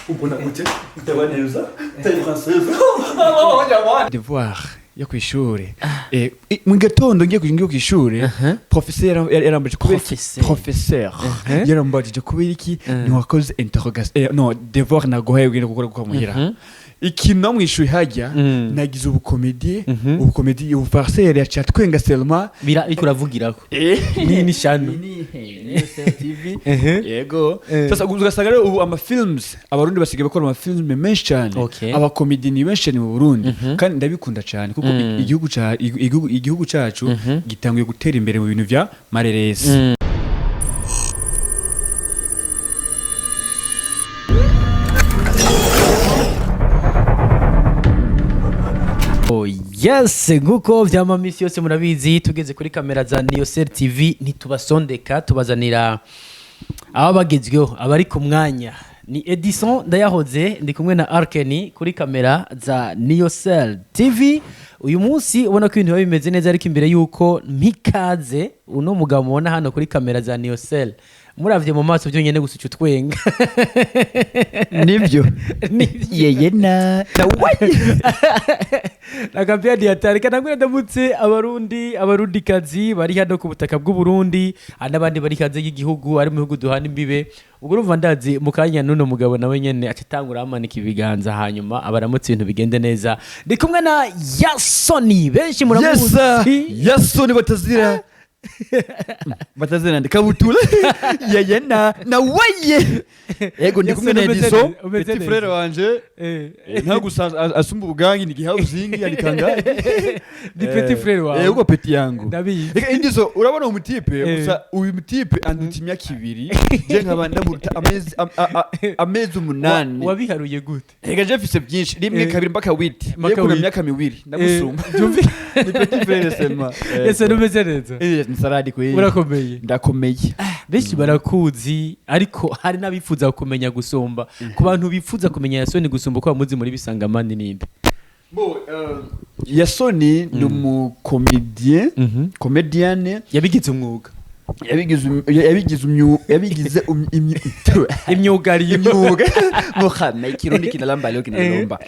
ubona gute ndabaneza tayi française devoir yo kwishuri mu gatondo ngiye kwishuri professeur yarambaje kubera professeur yarambaje kubera iki ntiwakoze interrogation no devoir nagohaye ugenda gukora muhira ikintu mwishuri hajya nagize ubukomedi ubufarceur yacha twenga Selma ikuravugirako ni shano ni TV yego sasa ugasanga rero ubu ama films abarundi basigaye bakora ama films menshi cyane abakomedi ni benshi cyane mu Burundi kandi ndabikunda cyane kuko igihugu cyacu gitangiye gutera imbere mu bintu vya mareresi. Yes, nguko vyama misi yose murabizi tugeze kuri kamera za Niyoser TV ntitubasondeka tubazanira abagezweho abari ku mwanya ni Edison ndayahoze ndi kumwe na Arkeni kuri kamera za Niyoser TV. Uyu munsi ubona ko ibintu bimeze neza ariko imbere yuko mpikaze uno mugabo mubona hano kuri kamera za Niyoser muravye mu maso byonyene gusuca utwenga nibyo yeye na nakambia diatarika nangwe ndamutse abarundi kazi bari hano ku butaka bw'u Burundi anabandi bari kaze y'igihugu ari mu bihugu duhana imbibe ubwo urumva ndazi mukanya nuno mugabo nawe nyene acitangura amanika ibiganza hanyuma abaramutse ibintu bigende neza ndi kumwe na Yasoni benshi muramuzi Yasoni batazira ndikabutura yeye na waye yego ndi kumwe na Edison petit frère wanje nta gusa asumba ubugangi ni housing yani kangahe di petit frère wawe yego petit yangu reka indizo urabona umutipe gusa uyu mutipe andutimya kibiri je nkaba ndamuruta amezi 8 wabiharuye gute reka je fise byinshi rimwe kabiri mpaka 8 yego na myaka 2 ndagusumba ni petit frère Selma yese numeze neza nsaradi kwe urakomeye ndakomeye benshi barakuzi ariko hari nabifuza kumenya gusumba ku bantu bifuza kumenya Yasoni gusumba ko bamuzi muri Bisanga mandi ninde Yasoni ni comedienne yabigize umwuga yabigize imyuga muhame ikirundi kinalamba leo kinalomba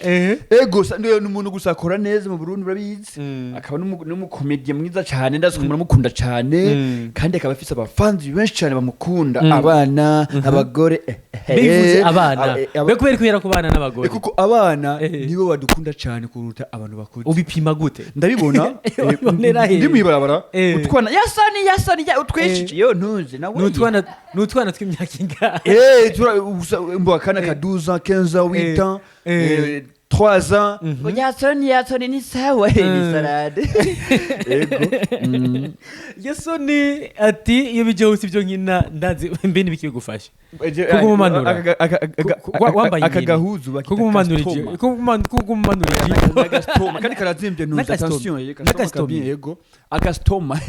ego ndio umuntu gusakora neza mu Burundi urabizi akaba n'umukomedian mwiza cyane ndazi kumura mukunda cyane kandi akaba afise abafanzi benshi cyane bamukunda abana abagore bivuze abana bekubera kwera ku bana n'abagore kuko abana nibo badukunda cyane kuruta abantu bakuze ubipima gute ndabibona ndi mwibarabara utwana Yasoni yo ntuze nawe nutwana tw'imyaka ingahe mbo kana ka 12 ans 15 ans 8 ans 3 ans Yasoni ni sawa ni salade Yasoni ati iyo bijyose ibyo nkina ndazi mbe nibikigufasha kugumanura wambaye akagahuzu bakikumanurije agastoma kandi karazimbye nuza attention yego agastoma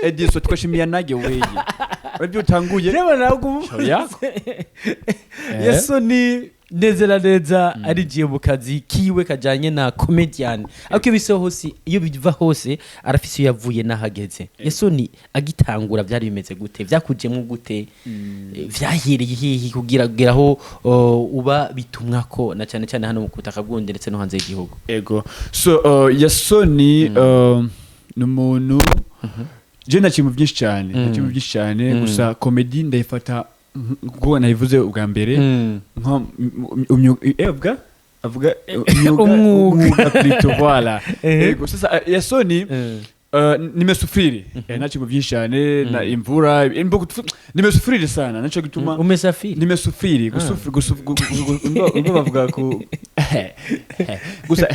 Edison twashimiya nage weye wabyo utanguye reba nago Yasoni neza arigiye mu kazi kiwe kajanye na comedian ako bisohose iyo biva hose arafise yavuye nahageze Yasoni agitangura byari bimeze gute vyakujemwe gute vyahereye hihi kugira geraho uba bitumwako na cyane cyane hano mu kutaka bwonde ndetse no hanze y'igihugu ego so Yasoni n'umuntu je nakimu byinshi cyane gusa comedy ndayifata kuko nayivuze ubwa mbere nko avuga umwuga plutôt voilà yego sasa Yasoni nimesufiri nakimu byinshi cyane na imvura nimesufiri sana naco gituma nimesufiri gusufiri bavuga ko gusa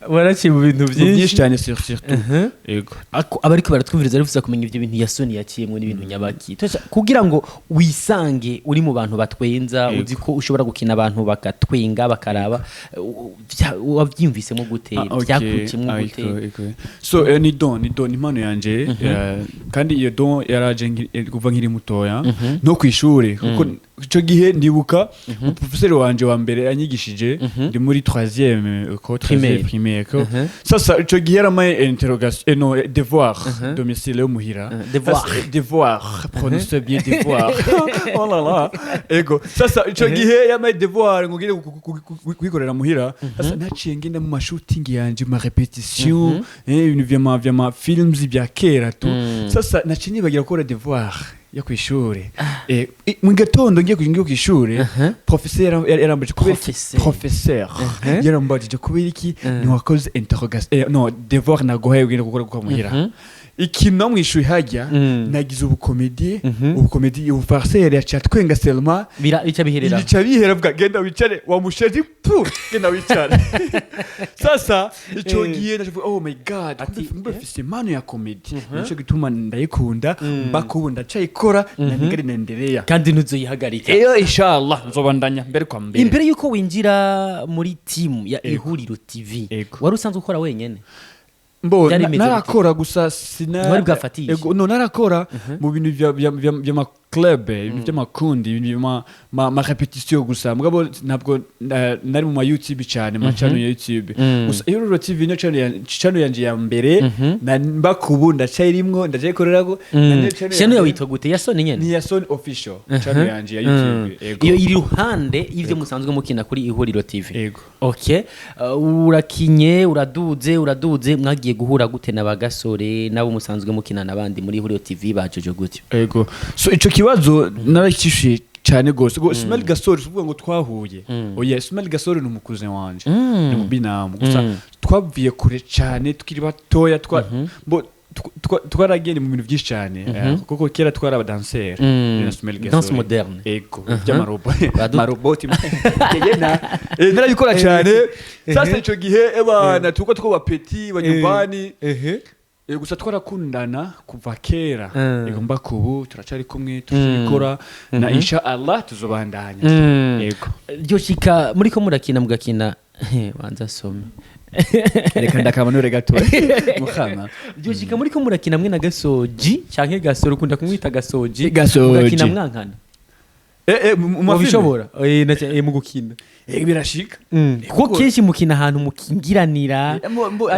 waraci mu bintu byinshi cyane surtout yego abariko baratwumviriza arifuza kumenya ibyo bintu Yasoni yakiyemwe n'ibintu nyabaki kugira ngo wisange uri mu bantu batwenza uzi ko ushobora gukina abantu bakatwenga bakaraba wabyimvisemo gute byakukimwe gute so ni don impano yanje kandi iyo don yaraje kuva nkiri mutoya no kwishuri kuko ico gihe ndibuka professeur wanje wa mbere anyigishije ndi muri 3e ko primaire ko sasa ico gihe yaramaye interrogation no devoir domicile yo muhira devoir prononce bien devoir oh là là ego sasa ico gihe yamaye devoir ngogire kwikorera muhira sasa naciye ngenda mu shooting yanje ma répétition une vya films bya kera tu sasa naciye bagira gukora devoir yo kw'ishure mu gatondo ngiye kw'ishure professeur yarambajije kubera professeur yarambajije kubera iki ntiwakoze interrogation no devoir nagohaye ugenda gukora muhira ikintu mw'ishure hajya nagize ubukomedi ubufarceur yacatwenga Selma bica bihera bwa genda wicare wa mushaji pu genda wicare sasa ico gihe ndavuga oh my god mbafise mano ya comedy nico gituma ndayikunda mbakunda cayikora nabigari nendereya kandi ntuzoyihagarika inshallah nzobandanya mbere kwa mbere imbere yuko winjira muri team ya Ihuriro TV wari usanzwe ukora wenyene Mbo narakora gusa wari bwafatiye no narakora mu bintu bya ma club ibintu by'amakundi ibintu ma repetition gusa mugabo ntabwo nari mu YouTube cyane ma channel ya YouTube gusa Ihuriro TV no channel yanje ya mbere na mbakubunda cyayirimwo ndajekorerago channel yawe yitwa gute Yasoni nyene ni Yasoni official channel yanje ya YouTube iyo iri ruhande y'ivyo musanzwe mukina kuri Ihuriro TV yego okay urakinye uraduze mwagiye guhura gute n'abagasore nabo musanzwe mukina nabandi muri Ihuriro TV bajojo gute yego so ico kibazo narakishuye cyane gose go Ismail Gasore uvuga ngo twahuye oya Ismail Gasore ni umukuze wanje ni mubinamu gusa twavuye kure cyane tukiri batoya twaragiye mu bintu byinshi cyane kuko kera twara abadanseri danse moderne ego by'amaroboti yena narabikora cyane sasa ico gihe ebana tuko two bapeti banyumbani gusa twarakundana kuva kera ego mbakubu turacari kumwe tuzikora na insha Allah tuzobandanya yego ryoshika muri ko murakina mugakina banza some reka ndakamanure gato mukhama ryoshika muri ko murakina mwe na Gasoji canke Gasoro ukunda kumwita Gasoji murakina mwankana mu bishobora mu gukina birashika kuko kenshi mukina ahantu mukingiranira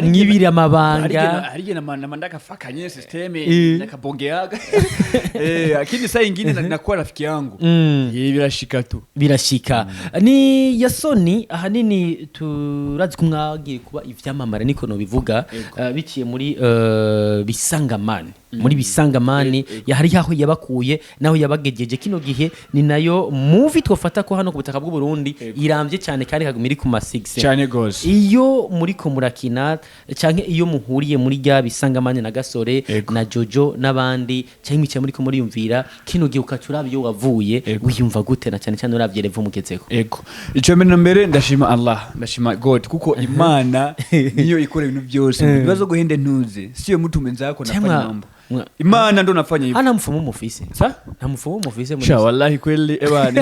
mwibira amabanga ari na ndakafakanye systeme nakabongeaga akini saa ingine nakuwa rafiki yangu birashika tu birashika ni Yasoni ahanini turazi kumwagiye kuba ivyamamara niko no bivuga biciye muri Bisanga man muri Bisanga man yahari yaho yabakuye naho yabagejeje kino gihe ni nayo movie twofata ko hano ku butaka bw'u Burundi irambye cyane kandi kagumiri ku ma6 cyane gose iyo muri ko murakina canke iyo muhuriye muri rya Bisanga man na Gasore na Jojo nabandi cyane imice muri ko muri yumvira kino gihe ukacuraba iyo wavuye wiyumva gute na cyane cyane uravye revo mugezeko ego ico mbere ndashima Allah ndashima God kuko Imana niyo ikora ibintu byose bibazo guhende ntuze siyo mutume nzako nafanya mambo Imana ndo nafanya hivyo. Ana mfumo mufise. Sa? Na mfumo mufise muri. Wallahi kweli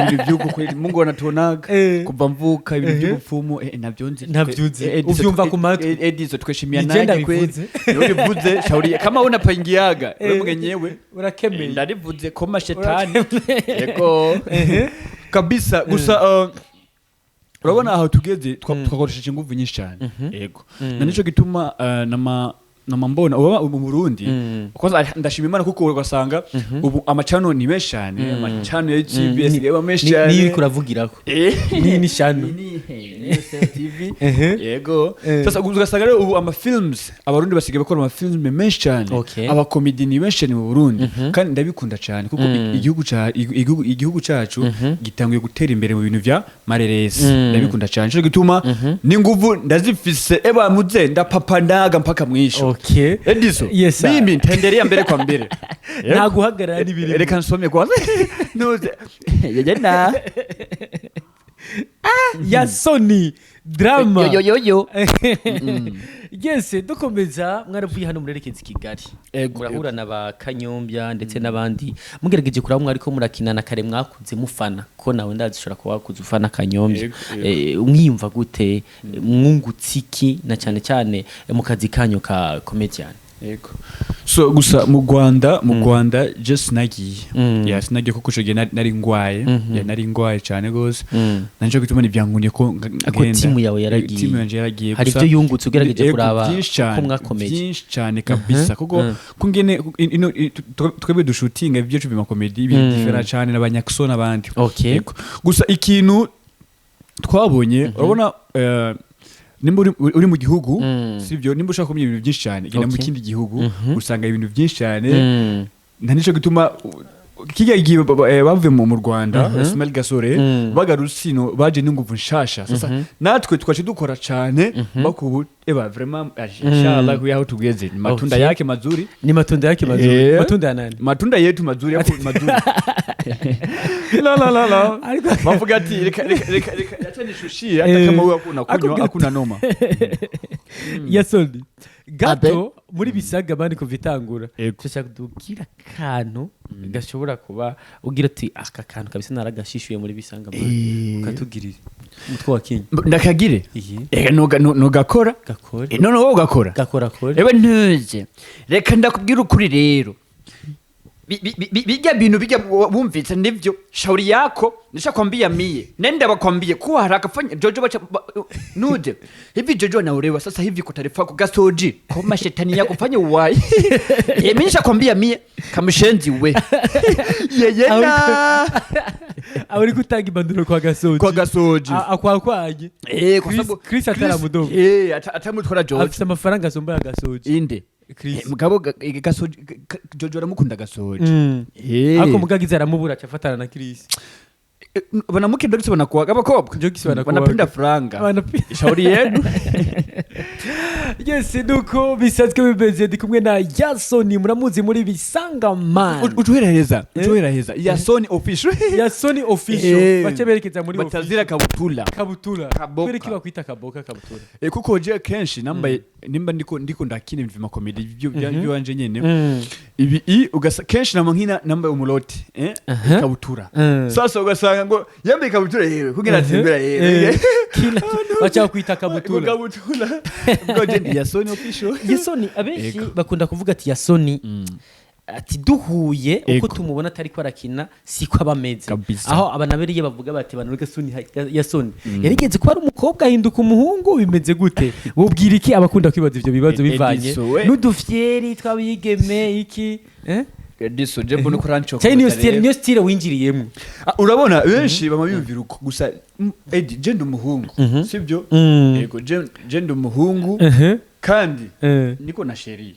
ni byuko kweli Mungu anatuonaga kuva mvuka ibintu by'ubupfumo navyonze. Navyuze. Uvyumva ku matwi. Edizo tweshimia naye kweli. Urivuze shauri kama unapangiaga wewe mwenyewe urakemeye. Ndarivuze koma shetani. Yego. Kabisa gusa urabona aho tugeze twakoresheje ingufu nyinshi cyane. Yego. Na nico gituma namambona mu Burundi kwanza ndashima Imana kuko ugasanga ubu amachano ni menshi cyane amachano ya YouTube yasigaye menshi cyane ni kuravugirako ni shano ni TV yego sasa ugasanga rero ubu ama films abarundi basigaye bakora ama films menshi cyane aba comedy ni menshi cyane mu Burundi kandi ndabikunda cyane kuko igihugu cyacu gitanguye gutera imbere mu bintu vya mareresi ndabikunda cyane cyo gituma n'inguvu ndazifise muze ndapapa ndaga mpaka mwisho okay Edizo yes, mimi ntenderea mbere kwa mbere naguhagarara n'ibiri reka nsome kwanza nuze yegena Yasoni drama yo yes dukomeza mwaravuye hano murerekeza Kigali murahura na ba Kanyombya ndetse nabandi mugerageje kuraba mwari ko murakina na kare mwakuze mufana ko nawe ndazishora ko wakuze ufana Kanyombya umwiyumva gute mwungutsiki na cyane cyane mu kazi kanyo ka comedian yego so gusa mu Rwanda just nagiye sinagiye kuko ico gihe nari ngwaye nari ngwaye cyane gose nanje gutuma nivyangunye ko ngenda timu yawe yaragiye timu yanje yaragiye hari byo yungutse ugerageje kuraba ko mwakomeje byinshi cyane kabisa kuko kungene twebwe dushutinga ibyo cyo bima comedy different cyane n'abanyakso n'abandi gusa ikintu twabonye urabona nimba uri mu gihugu sivyo nimba ushaka kumenya ibintu byinshi cyane genda mu kindi gihugu usanga ibintu byinshi cyane nta nico gituma kijya gihe bavuye mu Rwanda Ismail Gasore bagarusino baje n'inguvu nshasha sasa natwe twaje dukora cyane bakubu vraiment inshallah kuyaho tugeze matunda yake mazuri ni matunda yake mazuri matunda ya nani matunda yetu mazuri hapo mazuri la bavuga ati reka acha nishushie hata kama wewe hakuna noma Yasoni gato muri Bisanga bandi kuvitangura cyashaka dukira kantu gashobora kuba ugira ati aka kantu kabisa naragashishuye muri Bisanga ukatugirira umutwe wa kinyi ndakagire no gakora none wowe ugakora ebe ntuje reka ndakubwira ukuri rero bijya bintu bijya bumvitse ndivyo shauri yako nishakwambia mie nenda bakwambie kuwa haraka fanya Jojo bacha nuje hivi Jojo anaolewa sasa hivi kwa taarifa yako gasoji kama shetani yako fanya uwai mimi nishakwambia mie kamushenzi we yeyena awuri kutanga ibanduro kwa gasoji akwakwaje kwa sababu Chris ataramudogo atamutwara Jojo afite amafaranga asomba ya gasoji inde mugabo gasoji Jojo aramukunda gasoji ako mugagize aramubura acafatana na Chris banamuke ndagise banakuwa abakobwa jogisi banakuwa banapenda franga shauri yenu yes nuko bisanzwe bimeze ndi kumwe na Yasoni muramuzi muri Bisanga man ujuhereza Yasoni official baceberekeza muri batazira kabutula kwereka bakwita kaboka kabutura kuko je kenshi nimba ndiko ndakina ibintu vya comedy byo wanje nyene ibi ugasa kenshi namankina namba umuloti kabutura sasa ugasanga ngo yambe kabutura yewe kugira atimbera yewe bacha kwita kabutura ngo je Yasoni official Yasoni abeshi bakunda kuvuga ati Yasoni ati duhuye uko tumubona atari ko arakina siko abameze aho abanaberiye bavuga bati banureke Yasoni yarigeze ko ari umukobwa ahinduka umuhungu bimeze gute bubwira iki abakunda kwibaza ivyo bibazo bivanye n'udufyeri twabigeme iki diso je mbona kurancho niyo style winjiriyemo urabona benshi bamabiyumvira uko gusa Edi je ndumuhungu sivyo yego je ndumuhungu kandi niko na sheri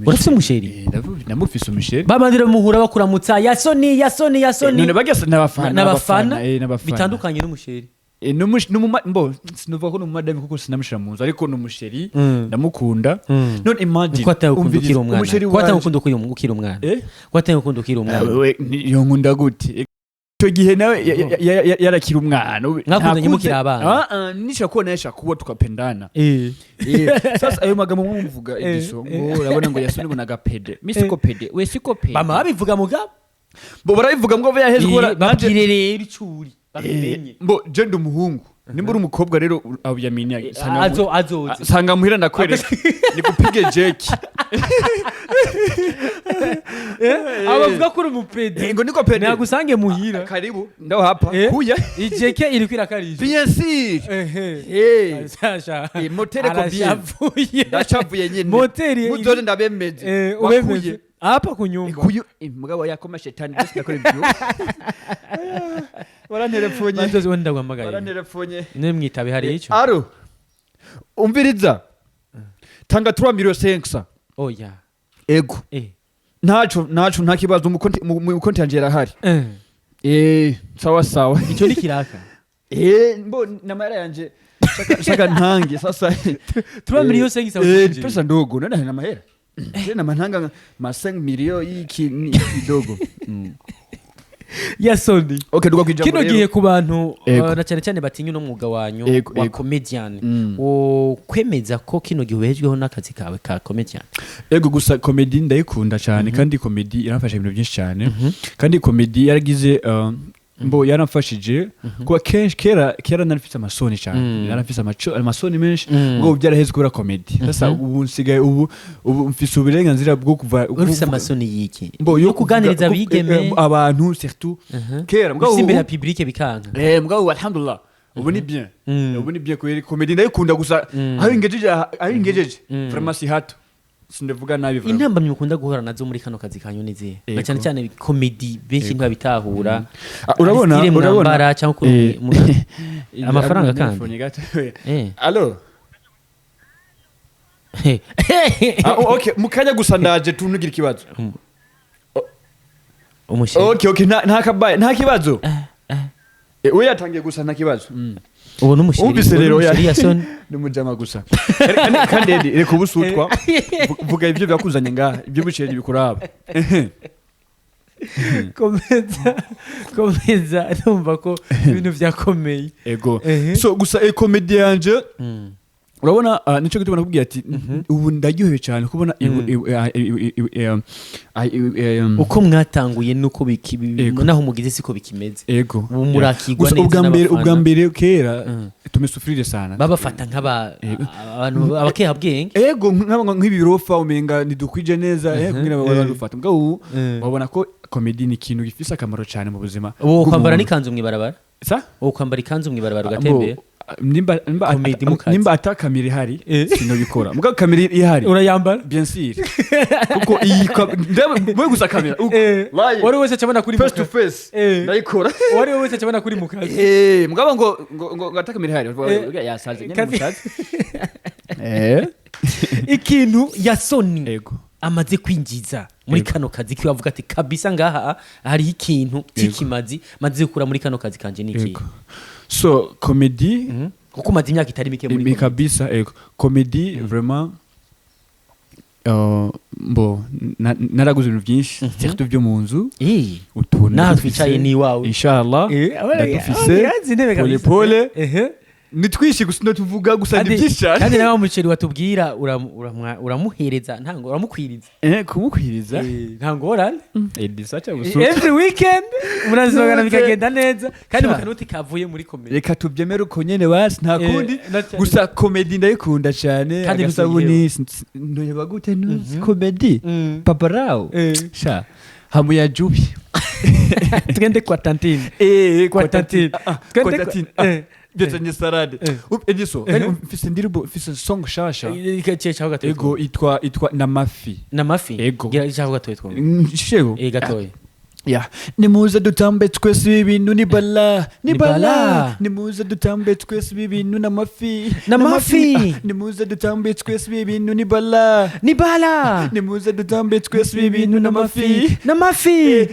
urafise umusheri namufise umusheri babandira muhura bakuramutsa Yasoni none bagasa n'abafana bitandukanye n'umusheri mbo sinuva ko n'umadami kuko sinamushira mu nzu ariko n'umusheri ndamukunda none imagine kwata ukundukira umwana wewe yo nkunda gute cyo gihe nawe yarakira umwana nakundanye mukira abana nisha kubona yasha kuba tukapendana sasa ayo magambo mumvuga Ediso ngo urabona ngo Yasoni ngo nagapede misiko pede we siko pede mama babivuga mugabo bo barabivuga ngo yahezwe babwirere icuri babimenye mbo je ndumuhungu nimba uri umukobwa rero abuyaminya sanga muhira ndakwereka nikupige jeki abavuga ko uri umupede ngo niko pede nagusange muhira karibu ndaho hapa kuya ijeke iri kwirakarije bien sûr sasha motere ko bien ndachavuye nyene motere muzore ndabemeze ubemeze hapa kunyumba mugabo yakoma shetani ndakora ibyo waranterefonye manzo wenda gwamagaye waranterefonye nemwitabe hari ico aro umviriza tanga 3 million 500 oya ego ntaco nta kibazo mu konti yanje yarahari sawa ico ni kiraka mbo namara yanje shaka ntange sasa 3 million 500 pesa ndogo nana na mahera tena manhanga ma 5 million iki kidogo Yasoni kino gihe ku bantu na cyane batinya no mwuga wanyu wa comedian kwemeza ko kino gihe uhejweho n'akazi kawe ka comedian ego gusa comedy ndayikunda cyane kandi comedy irafasha ibintu byinshi cyane kandi comedy yaragize mbo yaramfashije kuba kenshi kera narifise amasoni cyane narafise amasoni menshi ngo byaraheze kubera comedy sasa ubu nsigaye ubu mfise uburenganzira bwo kuva ufise amasoni yiki mbo yo kuganiriza bigeme abantu surtout kera mbwa imbere ya public bikanga mbwa alhamdulillah ubu ni bien kweri comedy ndayikunda gusa aho ingejeje vraiment si hato sindavuga nabi vuga intambamye mukunda guhora nazo muri kano kazi kanyu nizihe cyane cyane comedy benshi ntibabitahura urabona cyangwa amafaranga kandi allo okay mukanya gusa ndaje tunugira ikibazo okay nta kibazo we yatangiye gusa nta kibazo ubu n'umushiri Yasoni n'umujama gusa kandi reka ubusutwa vuga ibyo byakuzanye ngaha ibyo bushiri bikuraba komeza numva ko ibintu byakomeye ego so gusa comedy yanje urabona nico gituma nakubwiye ati ubu ndaryohewe cyane kubona uko mwatanguye nuko naho mugize siko bikimeze ego murakigwa neza ubwa mbere kera tumesufrire sana babafata nk'abantu abakeha bwenge ego nk'ibirofa umenga nidukwije neza kugira ngo badufata mbwa ubu babona ko comedy ni ikintu gifise akamaro cyane mu buzima uwo kwambara n'ikanzu mwibarabara sa uwo kwambara ikanzu mwibarabara ugatembera nimba ata kamera ihari sinobikora muga kamera ihari urayambara bien sûr kuko mwe gusa kamera wari wese cyabona kuri face to face ndayikora wari wese cyabona kuri mukazi mugaba ngo ata kamera ihari yasaze nyine musaze ikintu Yasoni amaze kwinjiza muri kano kazi kiwe avuga ati kabisa ngaha hari ikintu kikimazi maze gukura muri kano kazi kanje niki so comedy kuko maze imyaka itari mike muri kabisa comedy vraiment mbo naraguze ibintu byinshi surtout byo mu nzu utuntu naho twicaye ni wawe inshallah ndadufise pole nitwishi gusa tuvuga gusa byinshi kandi nawe umuceri watubwira uramuhereza ntango uramukwiriza kumukwiriza ntango orane edisacha gusuka every weekend murazogana bikagenda neza kandi mukanuti kavuye muri comedy reka tubyemere uko nyene basi nta kundi gusa comedy ndayikunda cyane agasabuni ndoyeba gute comedy paparao sha hamu ya jubi twende kwa tantine kwa tantine Byetenye salade. Ediso, mfise ndirimbo mfise song shasha. Ikache cyaho gatoye. Ego itwa namafi. Namafi. Ego. Gira cyaho gatoye two. Shego. Gatoye. Ya, nimuze dutambe twese ibintu ni bala. Nimuze dutambe twese ibintu namafi. Nimuze dutambe twese ibintu ni bala. Nimuze dutambe twese ibintu namafi. Namafi.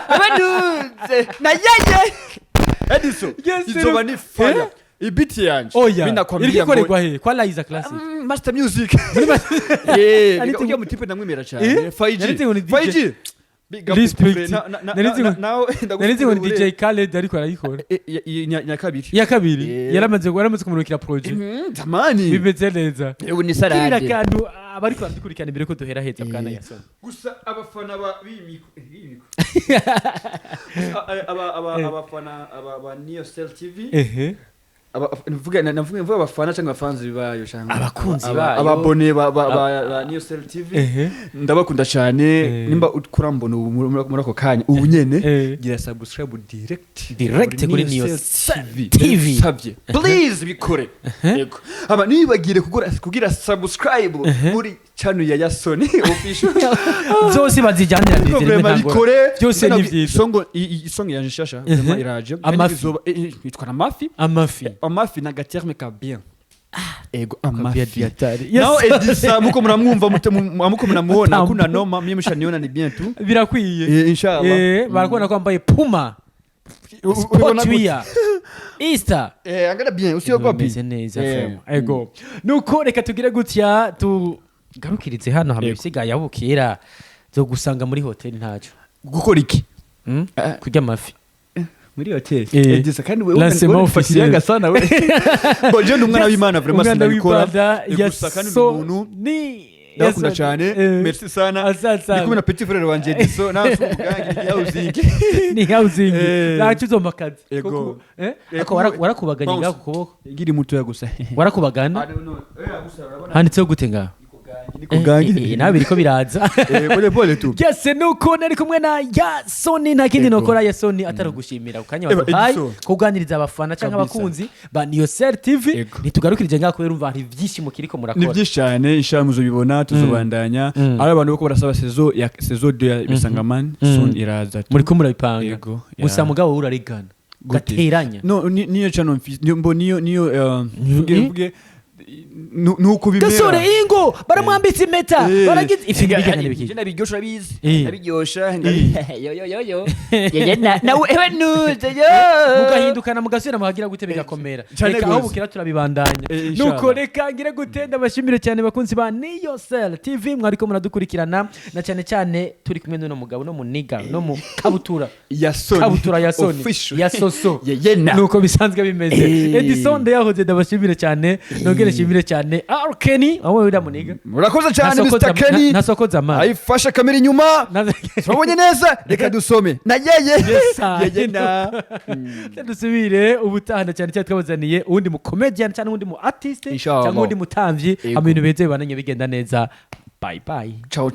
Baduze. Na yeye. Ediso. Izoba ni fire. Ibiti yanje binakwambia ngo iri kwa Liza Classic Master Music niko mutipe namwemera cyane 5G narizi ngo DJ Khaled ariko arayikora ya kabiri yaramaze kumurikira project zamani bimeze neza ubu ni sarade kira kantu abariko baradukurikirana imbere ko duhera heza bwana Yasoni gusa abafana abafana aba Neo Cell TV navuga abafana cyangwa abafanzi bayo cyangwa abakunzi bayo ababone ba Neo Cell TV ndabakunda cyane nimba kurambona muri ako kanya ubu nyene gira subscribe direct kuri Neo Cell TV sabye please bikore yego aba nibagire kugira subscribe muri channel ya Yasoni official zose bazijyanira ndizere ntango byose ni byiza song yanje shasha iraje itwa amafi na gaterme ka bien ego amafi nao edisa muko munamwumva muko munamuona kuna noma mimi mshaniona ni bien tu birakwiye inshallah barakubona ko ambaye puma Sportwear Easter angana bien usiyogopi neza ego nuko reka tugire gutya garukirize hano hamwe bisigaye abukira zo gusanga muri hotel ntacyo gukora iki kurya amafi muri hotel edisa kandi wewe ufasiriyaga sana we boje ndumwana w'Imana vraiment sinabikora gusa kandi umuntu ni ndakunda cyane merci sana Asante. ndi kumwe na petit frère wanje Diso nawe umugangi ni housing ni housing nacu zo makazi Ego. ako warakubaganye ngaho kuboko ngiri muto ya gusa warakubagana handitseho gute ngaho nikugangi nawe biriko biraza pole pole tu yes nuko nari kumwe na Yasoni nta kindi nokora Yasoni atari gushimira ukanya waduhaye kuganiriza abafana cyangwa abakunzi ba Niyoser TV nitugarukirije ngaho kubera umva hari byinshi mukiriko murakora ni byinshi cyane inshamuzo bibona tuzobandanya ari abantu bako barasaba saison 2 ya Bisangaman soon iraza muri ko murabipanga gusa mugabo urarigana gateranya no niyo channel niyo mvuge nuko bimera gasore ingo baramwambitse impeta baragize ifinga bigana bikije nabiryosha bizi nabiryosha yo nawe ewe nuze yo mugahindukana mugasubira muhagira gute bigakomera reka aho bukira turabibandanya nuko reka ngire gutenda bashimire cyane bakunzi ba Niyoser TV mwariko muradukurikirana na cyane cyane turi kumwe n'uno mugabo no muniga no mu kabutura Yasoni yasoso nuko bisanzwe bimeze Edison yahoze ndabashimire cyane nongere shimire cyane Arkeni aho wira muniga murakoze cyane Mr Kenny nasokoza amara ayifasha kamera inyuma twabonye neza reka dusome na yeye na dusubire ubutahana cyane cyane twabazaniye uwundi mu comedian cyane uwundi mu artist cyangwa uwundi mutamvyi ibintu beze bananye bigenda neza bye bye ciao